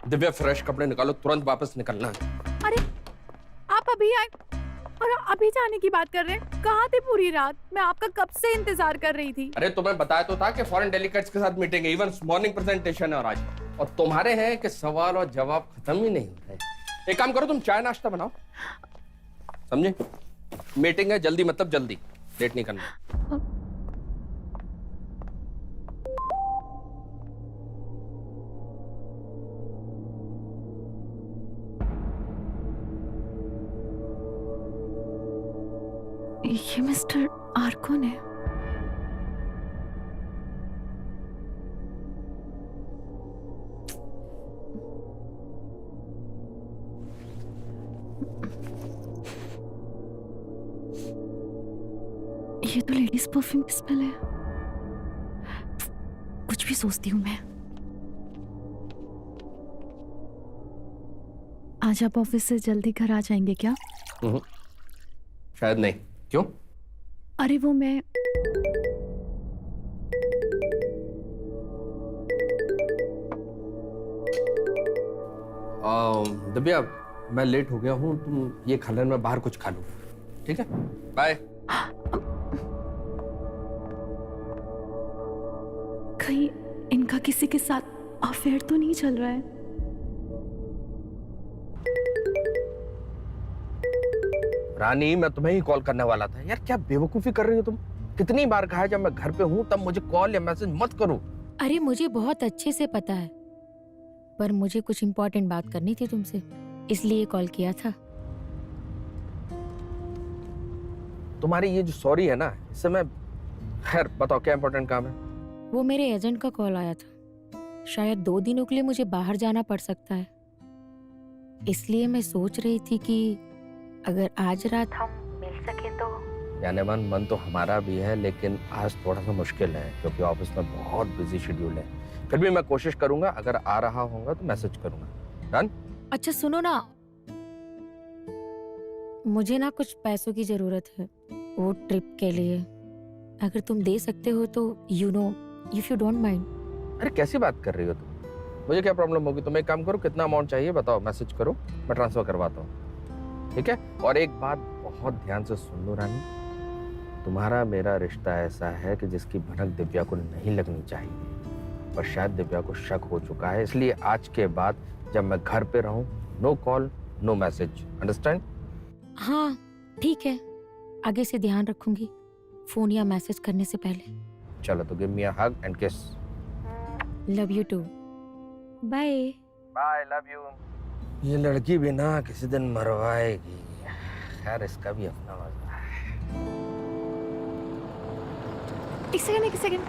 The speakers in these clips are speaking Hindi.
दिव्या फ्रेश कपड़े निकालो, तुरंत वापस निकलना है। अरे आप अभी आए और अभी जाने की बात कर रहे हैं? कहाँ थे पूरी रात? मैं आपका कब से इंतजार कर रही थी। अरे तुम्हें बताया तो था कि फॉरेन डेलीगेट्स के साथ मीटिंग है, इवन मॉर्निंग प्रेजेंटेशन है और आज, और तुम्हारे हैं कि सवाल और जवाब खत्म ही नहीं हो रहे। एक काम करो, तुम चाय नाश्ता बनाओ, समझे? मीटिंग है, जल्दी मतलब जल्दी, लेट नहीं करना। ये मिस्टर आर कौन है? ये तो लेडीज परफ्यूम की स्मेल है। कुछ भी सोचती हूँ मैं। आज आप ऑफिस से जल्दी घर आ जाएंगे क्या? शायद नहीं। क्यों? अरे वो मैं दिव्या, मैं लेट हो गया हूँ, तुम ये खा लेना, मैं बाहर कुछ खा लूँ, ठीक है? बाय। कहीं इनका किसी के साथ अफेयर तो नहीं चल रहा है? रानी, मैं तुम्हें ही कॉल करने वाला था। यार क्या बेवकूफी कर रही हो तुम? कितनी बार कहा है जब मैं घर पे हूँ तब मुझे कॉल या मैसेज मत करो। अरे मुझे बहुत अच्छे से पता है, पर मुझे कुछ इम्पोर्टेंट बात करनी थी तुमसे, इसलिए कॉल किया था। तुम्हारी ये जो सॉरी है ना, इससे मैं, खैर बताओ क्या इम्पोर्टेंट काम है? वो मेरे एजेंट का कॉल आया था, शायद 2 दिनों के लिए मुझे बाहर जाना पड़ सकता है, इसलिए मैं सोच रही थी कि अगर आज रात हम मिल सके तो। यानी मन तो हमारा भी है, लेकिन आज थोड़ा सा मुश्किल है क्योंकि ऑफिस में बहुत बिजी शेड्यूल है। फिर भी मैं कोशिश करूंगा, अगर आ रहा होगा तो मैसेज करूंगा। डन? अच्छा सुनो ना, मुझे ना कुछ पैसों की जरूरत है वो ट्रिप के लिए, अगर तुम दे सकते हो तो, you know, if you don't mind. अरे कैसी बात कर रही हो तुम? मुझे क्या प्रॉब्लम होगी? तुम एक काम करो, कितना अमाउंट चाहिए बताओ, मैसेज करो, मैं ट्रांसफर करवाता हूँ, ठीक है? और एक बात बहुत ध्यान से सुन लो रानी, तुम्हारा मेरा रिश्ता ऐसा है कि जिसकी भनक दिव्या को नहीं लगनी चाहिए, पर शायद दिव्या को शक हो चुका है, इसलिए आज के बाद जब मैं घर पे रहूं, no call no message, understand? हाँ ठीक है, आगे से ध्यान रखूंगी फोन या मैसेज करने से पहले। चलो तो give me a hug and kiss. Love you too, bye. Bye, love you. ये लड़की भी ना किसी दिन मरवाएगी, खैर इसका भी अपना मजा है। एक second.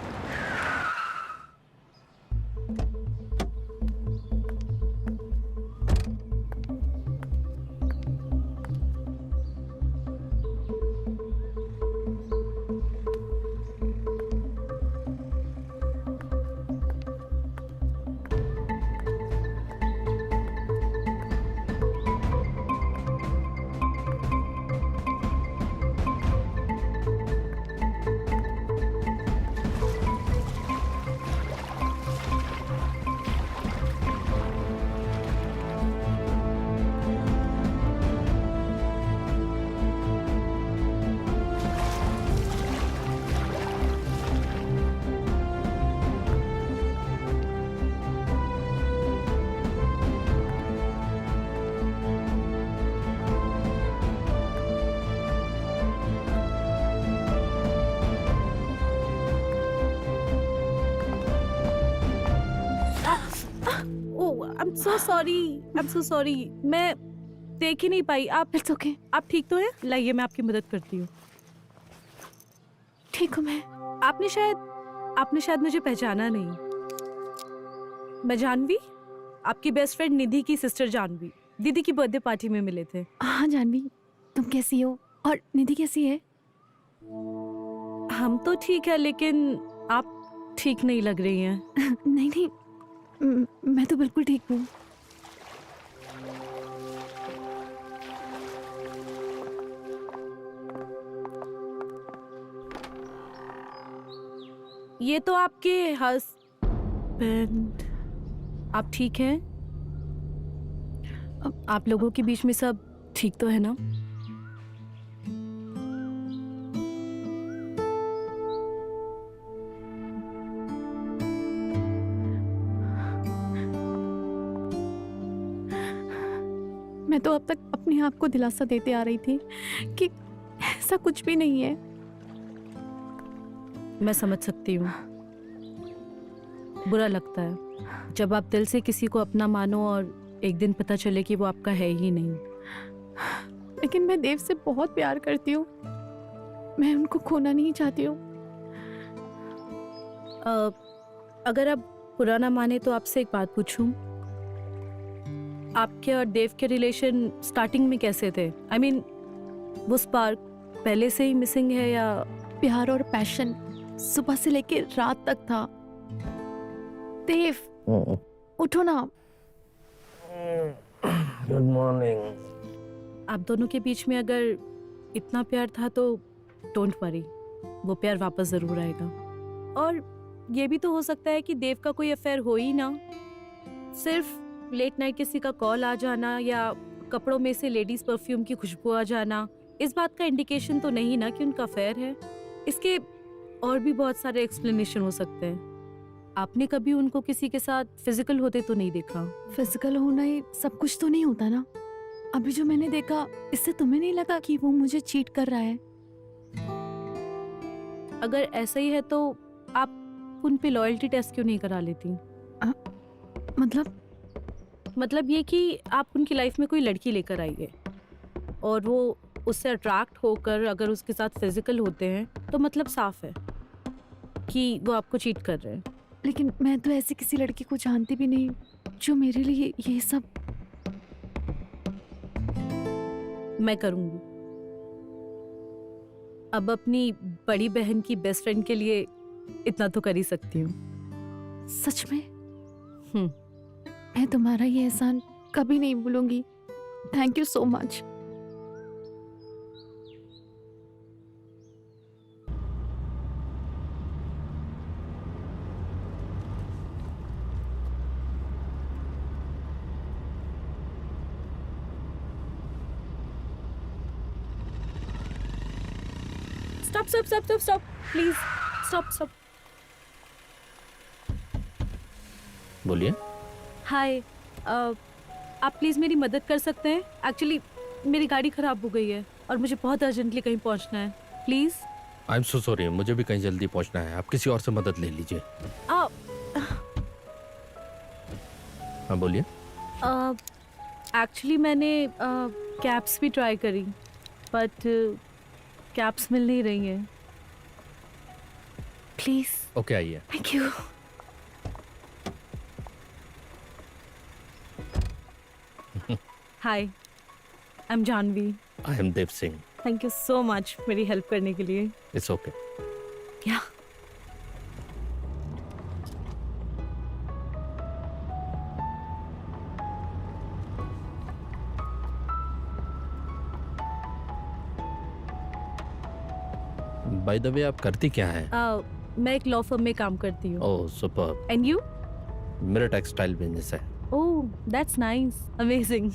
I am so sorry, मैं देख ही नहीं पाई। आप इट्स ओके, आप ठीक तो हैं? लाइए मैं आपकी मदद करती हूँ। ठीक हूँ मैं। आपने शायद मुझे पहचाना नहीं। मैं जानवी, आपकी बेस्ट फ्रेंड निधि की सिस्टर जानवी। दीदी की बर्थडे पार्टी में मिले थे। हाँ जानवी, तुम कैसी हो और निधि कैसी है? हम तो ठीक है, लेकिन आप ठीक नहीं लग रही हैं। नहीं, मैं तो बिल्कुल ठीक हूँ। ये तो आपके हस्बैंड। आप ठीक हैं? आप लोगों के बीच में सब ठीक तो है ना? मैं तो अब तक अपने आप को दिलासा देते आ रही थी कि ऐसा कुछ भी नहीं है। मैं समझ सकती हूँ, बुरा लगता है जब आप दिल से किसी को अपना मानो और एक दिन पता चले कि वो आपका है ही नहीं। लेकिन मैं देव से बहुत प्यार करती हूँ, मैं उनको खोना नहीं चाहती हूँ। अगर आप पुराना माने तो आपसे एक बात पूछूं, आपके और देव के रिलेशन स्टार्टिंग में कैसे थे? I mean, वो स्पार्क पहले से ही मिसिंग है या? प्यार और पैशन सुबह से लेकर रात तक था। देव उठो ना। Good morning. आप दोनों के बीच में अगर इतना प्यार था तो डोंट वरी, वो प्यार वापस जरूर आएगा। और ये भी तो हो सकता है कि देव का कोई अफेयर हो ही ना, सिर्फ लेट नाइट किसी का कॉल आ जाना या कपड़ों में से लेडीज परफ्यूम की खुशबू आ जाना इस बात का इंडिकेशन तो नहीं ना कि उनका अफेयर है। इसके और भी बहुत सारे एक्सप्लेनेशन हो सकते हैं। आपने कभी उनको किसी के साथ फिजिकल होते तो नहीं देखा? फिजिकल होना ही सब कुछ तो नहीं होता ना। अभी जो मैंने देखा, इससे तुम्हें नहीं लगा कि वो मुझे चीट कर रहा है? अगर ऐसा ही है तो आप उन पे लॉयल्टी टेस्ट क्यों नहीं करा लेती? मतलब ये कि आप उनकी लाइफ में कोई लड़की लेकर आइए और वो उससे अट्रैक्ट होकर अगर उसके साथ फिजिकल होते हैं तो मतलब साफ है कि वो आपको चीट कर रहे हैं। लेकिन मैं तो ऐसी किसी लड़की को जानती भी नहीं जो मेरे लिए ये सब। मैं करूंगी। अब अपनी बड़ी बहन की बेस्ट फ्रेंड के लिए इतना तो कर ही सकती हूँ। सच में? मैं तुम्हारा ये एहसान कभी नहीं भूलूंगी। Thank you so much. Stop please stop. बोलिए। हाय, आप प्लीज मेरी मदद कर सकते हैं? एक्चुअली मेरी गाड़ी खराब हो गई है और मुझे बहुत अर्जेंटली कहीं पहुंचना है। Please. I am so sorry, मुझे भी कहीं जल्दी पहुंचना है। आप किसी और से मदद ले लीजिए। हाँ बोलिए। एक्चुअली मैंने कैब्स भी ट्राई करी बट कैब्स मिल नहीं रही हैं। प्लीज। ओके आइए। Thank you. Hi, I am Janvi. I am Dev Singh. Thank you so much मेरी हेल्प करने के लिए। It's okay. या बाय द वे, आप करती क्या हैं? मैं एक लॉ फर्म में काम करती हूँ। ओह सुपर्ब। And you? मेरा टेक्सटाइल बिजनेस है। Oh that's nice, amazing.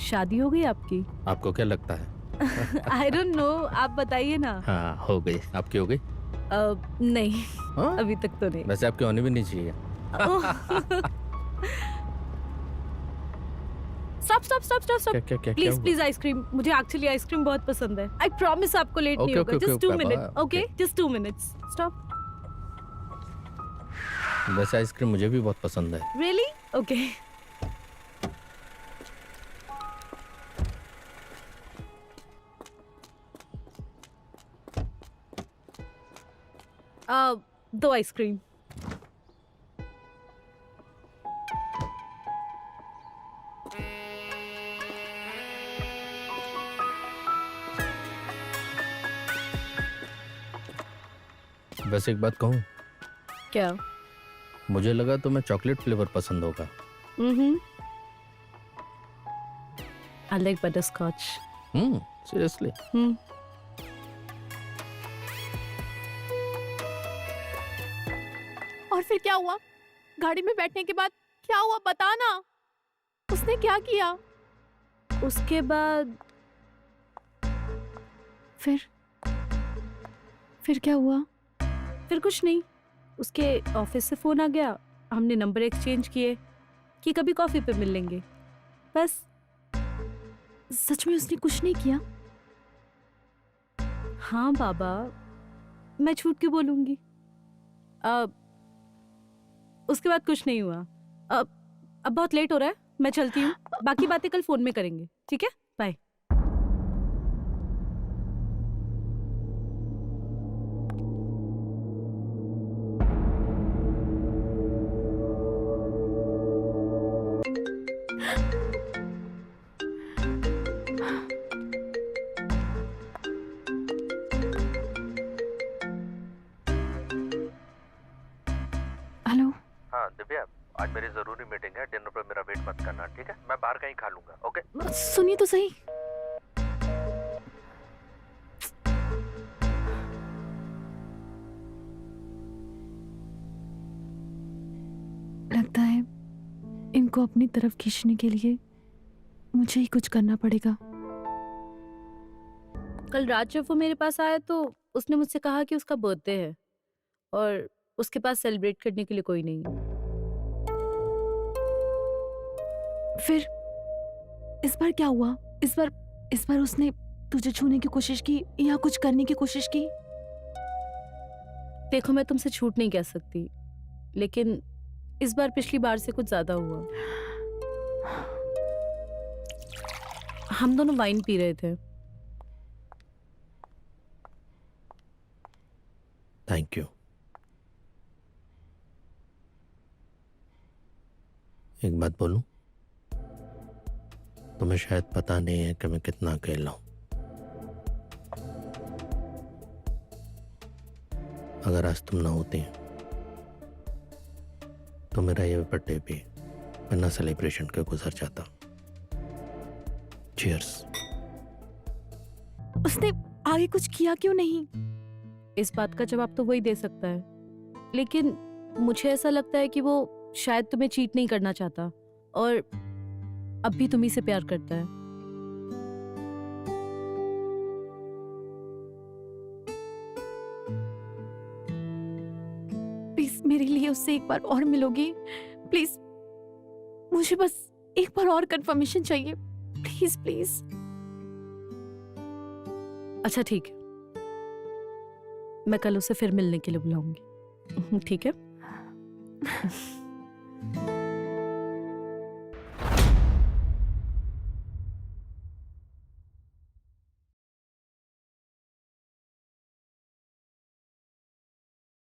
शादी हो गई आपकी? आपको क्या लगता है? आई डोंट नो, आप बताइए ना। हाँ हो गई। आपकी हो गई? नहीं। हाँ? अभी तक तो नहीं। वैसे आपकी होनी भी नहीं चाहिए। स्टॉप क्या प्लीज आइसक्रीम। मुझे एक्चुअली आइसक्रीम बहुत पसंद है। आई प्रॉमिस आपको लेट नहीं होगा। Just 2 minute. Okay, just 2 minutes. Stop. वैसे आइसक्रीम मुझे भी बहुत पसंद है। रियली? ओके। दो आइसक्रीम। वैसे एक बात कहूँ? क्या? मुझे लगा तुम्हें चॉकलेट फ्लेवर पसंद होगा। I like butterscotch. सीरियसली? और फिर क्या हुआ? गाड़ी में बैठने के बाद क्या हुआ बता ना। उसने क्या किया? उसके बाद फिर क्या हुआ? फिर कुछ नहीं, उसके ऑफिस से फोन आ गया, हमने नंबर एक्सचेंज किए कि कभी कॉफी पे मिल लेंगे, बस। सच में उसने कुछ नहीं किया? हाँ बाबा, मैं झूठ क्यों बोलूंगी। अब उसके बाद कुछ नहीं हुआ। अब बहुत लेट हो रहा है, मैं चलती हूँ। बाकी बातें कल फोन में करेंगे, ठीक है? बाय। हेलो। हाँ दिव्या, आज मेरी जरूरी मीटिंग है, डिनर पे मेरा वेट मत करना, ठीक है? मैं बाहर कहीं खा लूंगा, ओके? सुनिए तो सही। लगता है इनको अपनी तरफ खींचने के लिए मुझे ही कुछ करना पड़ेगा। कल रात जब वो मेरे पास आया तो उसने मुझसे कहा कि उसका बर्थडे है और उसके पास सेलिब्रेट करने के लिए कोई नहीं है। फिर इस बार क्या हुआ? इस बार उसने तुझे छूने की कोशिश की या कुछ करने की कोशिश की? देखो, मैं तुमसे झूठ नहीं कह सकती, लेकिन इस बार पिछली बार से कुछ ज्यादा हुआ। हम दोनों वाइन पी रहे थे। Thank you. एक बात बोलूं, तुम्हें शायद पता नहीं है कि मैं कितना अकेला हूं। अगर आज तुम ना होती तो मेरा ये बर्थडे भी बिना सेलिब्रेशन के गुजर जाता। चीयर्स। उसने आगे कुछ किया क्यों नहीं? इस बात का जवाब तो वही दे सकता है, लेकिन मुझे ऐसा लगता है कि वो शायद तुम्हें चीट नहीं करना चाहता और अब भी तुम्ही से प्यार करता है। प्लीज मेरे लिए उससे एक बार और मिलोगी? प्लीज, मुझे बस एक बार और कंफर्मेशन चाहिए। Please please. अच्छा ठीक है, मैं कल उसे फिर मिलने के लिए बुलाऊंगी, ठीक है?